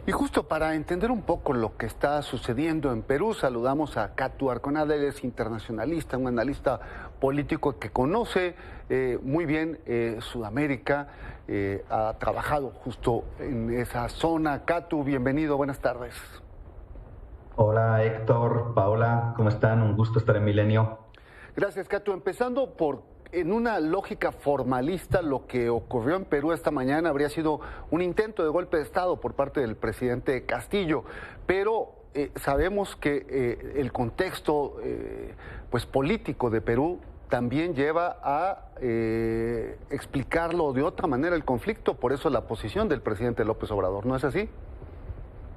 Y justo para entender un poco lo que está sucediendo en Perú, saludamos a Katu Arconada, él es internacionalista, un analista político que conoce muy bien Sudamérica, ha trabajado justo en esa zona. Katu, bienvenido, buenas tardes. Hola Héctor, Paola, ¿cómo están? Un gusto estar en Milenio. Gracias, Katu. Empezando por, en una lógica formalista, lo que ocurrió en Perú esta mañana habría sido un intento de golpe de Estado por parte del presidente Castillo, pero sabemos que el contexto pues político de Perú también lleva a explicarlo de otra manera el conflicto, por eso la posición del presidente López Obrador, ¿no es así?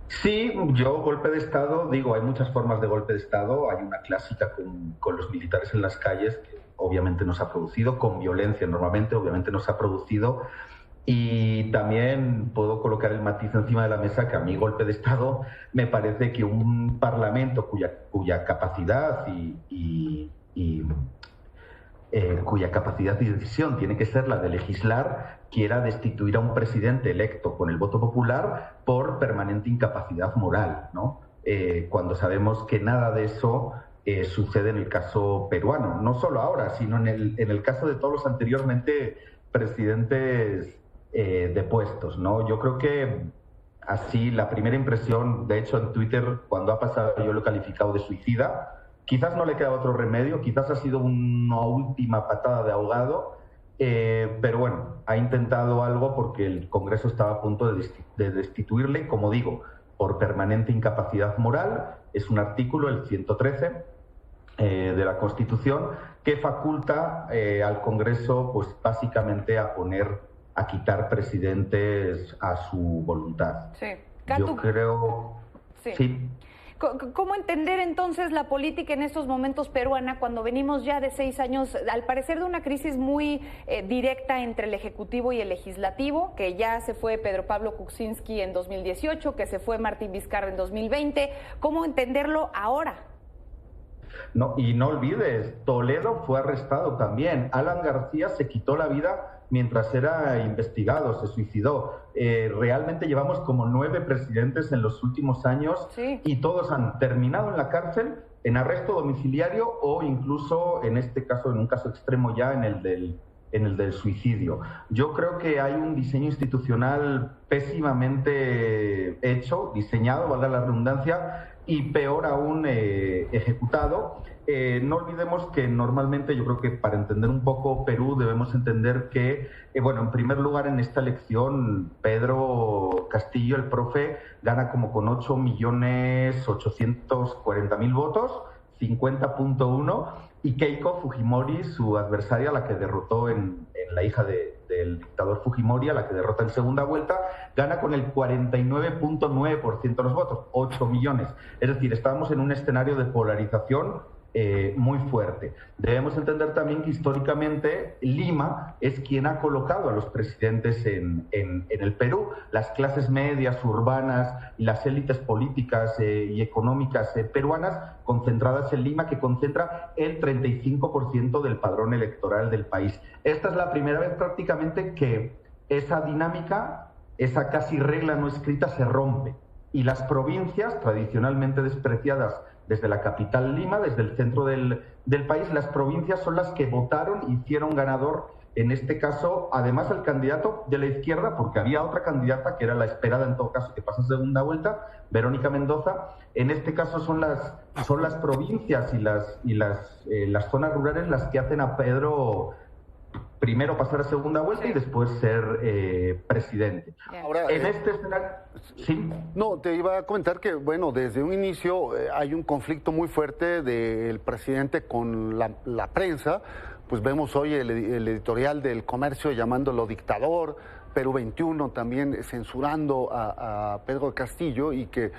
Sí, yo golpe de Estado, digo, hay muchas formas de golpe de Estado, hay una clásica con los militares en las calles, que obviamente nos ha producido, con violencia normalmente, obviamente nos ha producido, y también puedo colocar el matiz encima de la mesa que a mí golpe de Estado me parece que un parlamento cuya capacidad cuya capacidad de decisión tiene que ser la de legislar, quiera destituir a un presidente electo con el voto popular por permanente incapacidad moral, ¿no? Cuando sabemos que nada de eso sucede en el caso peruano, no solo ahora, sino en el caso de todos los anteriormente presidentes depuestos, ¿no? Yo creo que así la primera impresión, de hecho en Twitter cuando ha pasado yo lo he calificado de suicida. Quizás no le queda otro remedio, quizás ha sido una última patada de ahogado, pero bueno, ha intentado algo porque el Congreso estaba a punto de destituirle, como digo, por permanente incapacidad moral. Es un artículo, el 113 de la Constitución, que faculta al Congreso, pues básicamente a quitar presidentes a su voluntad. Sí. Yo creo... Sí. ¿Cómo entender entonces la política en estos momentos peruana cuando venimos ya de 6 años, al parecer, de una crisis muy directa entre el Ejecutivo y el Legislativo, que ya se fue Pedro Pablo Kuczynski en 2018, que se fue Martín Vizcarra en 2020? ¿Cómo entenderlo ahora? No, y no olvides, Toledo fue arrestado también. Alan García se quitó la vida mientras era investigado, se suicidó. Realmente llevamos como 9 presidentes en los últimos años, sí, y todos han terminado en la cárcel, en arresto domiciliario o incluso, en este caso, en un caso extremo ya, en el del suicidio. Yo creo que hay un diseño institucional pésimamente hecho, diseñado, valga la redundancia, y peor aún ejecutado. No olvidemos que normalmente, yo creo que para entender un poco Perú debemos entender que, bueno, en primer lugar en esta elección Pedro Castillo, el profe, gana como con 8.840.000 votos, 50.1, y Keiko Fujimori, su adversaria, la que derrotó en la hija del dictador Fujimori, a la que derrota en segunda vuelta, gana con el 49.9% de los votos, 8 millones. Es decir, estábamos en un escenario de polarización muy fuerte. Debemos entender también que históricamente Lima es quien ha colocado a los presidentes en el Perú. Las clases medias, urbanas y las élites políticas y económicas peruanas concentradas en Lima, que concentra el 35% del padrón electoral del país. Esta es la primera vez prácticamente que esa dinámica, esa casi regla no escrita, se rompe. Y las provincias, tradicionalmente despreciadas desde la capital Lima, desde el centro del país, las provincias son las que votaron y hicieron ganador, en este caso, además el candidato de la izquierda, porque había otra candidata que era la esperada en todo caso que pase segunda vuelta, Verónica Mendoza. En este caso son las provincias y las zonas rurales las que hacen a Pedro primero pasar a segunda vuelta y después ser presidente. Ahora, en este escenario... ¿Sí? No, te iba a comentar que, bueno, desde un inicio hay un conflicto muy fuerte del presidente con la prensa. Pues vemos hoy el editorial del Comercio llamándolo dictador, Perú 21 también censurando a Pedro Castillo, y que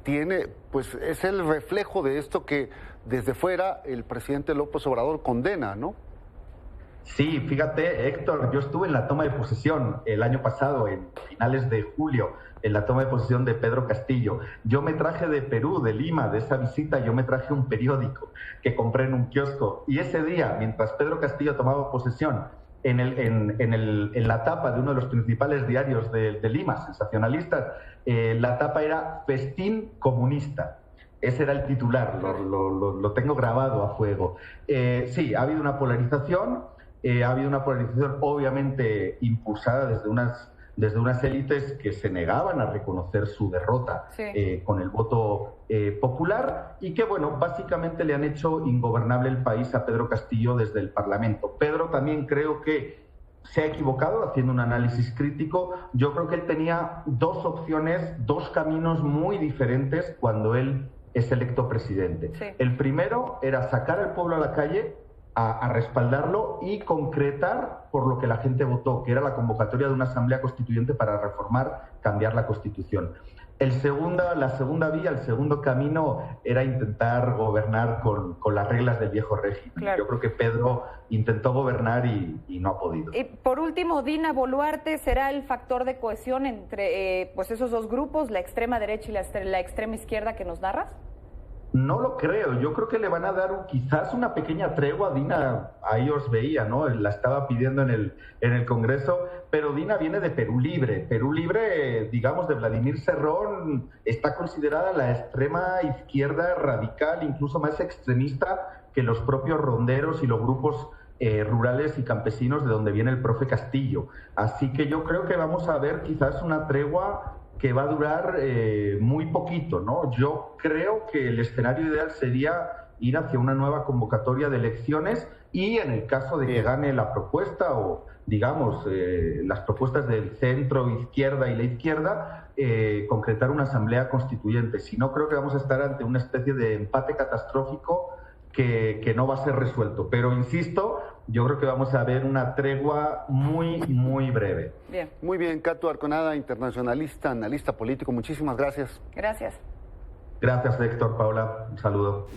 tiene, pues es el reflejo de esto que desde fuera el presidente López Obrador condena, ¿no? Sí, fíjate, Héctor, yo estuve en la toma de posesión el año pasado, en finales de julio, en la toma de posesión de Pedro Castillo. Yo me traje de Perú, de Lima, de esa visita, yo me traje un periódico que compré en un kiosco. Y ese día, mientras Pedro Castillo tomaba posesión, en la tapa de uno de los principales diarios de Lima, sensacionalistas, la tapa era Festín Comunista. Ese era el titular, lo tengo grabado a fuego. Sí, ha habido una polarización, obviamente impulsada desde unas élites que se negaban a reconocer su derrota con el voto popular y que, bueno, básicamente le han hecho ingobernable el país a Pedro Castillo desde el Parlamento. Pedro también creo que se ha equivocado haciendo un análisis crítico. Yo creo que él tenía dos opciones, dos caminos muy diferentes cuando él es electo presidente. Sí. El primero era sacar al pueblo a la calle a respaldarlo y concretar por lo que la gente votó, que era la convocatoria de una asamblea constituyente para reformar, cambiar la Constitución. La segunda vía, el segundo camino era intentar gobernar con las reglas del viejo régimen. Claro. Yo creo que Pedro intentó gobernar y no ha podido. Y por último, Dina Boluarte será el factor de cohesión entre pues esos dos grupos, la extrema derecha y la extrema izquierda que nos narras. No lo creo, yo creo que le van a dar quizás una pequeña tregua. Dina, ahí os veía, ¿no? La estaba pidiendo en el Congreso, pero Dina viene de Perú Libre. Perú Libre, digamos, de Vladimir Cerrón, está considerada la extrema izquierda radical, incluso más extremista que los propios ronderos y los grupos rurales y campesinos de donde viene el profe Castillo. Así que yo creo que vamos a ver quizás una tregua que va a durar muy poquito, ¿no? Yo creo que el escenario ideal sería ir hacia una nueva convocatoria de elecciones y en el caso de que gane la propuesta o, digamos, las propuestas del centro, izquierda y la izquierda, concretar una asamblea constituyente. Si no, creo que vamos a estar ante una especie de empate catastrófico que no va a ser resuelto. Pero, insisto, yo creo que vamos a ver una tregua muy, muy breve. Bien. Muy bien, Cato Arconada, internacionalista, analista político. Muchísimas gracias. Gracias. Gracias, Héctor, Paula. Un saludo.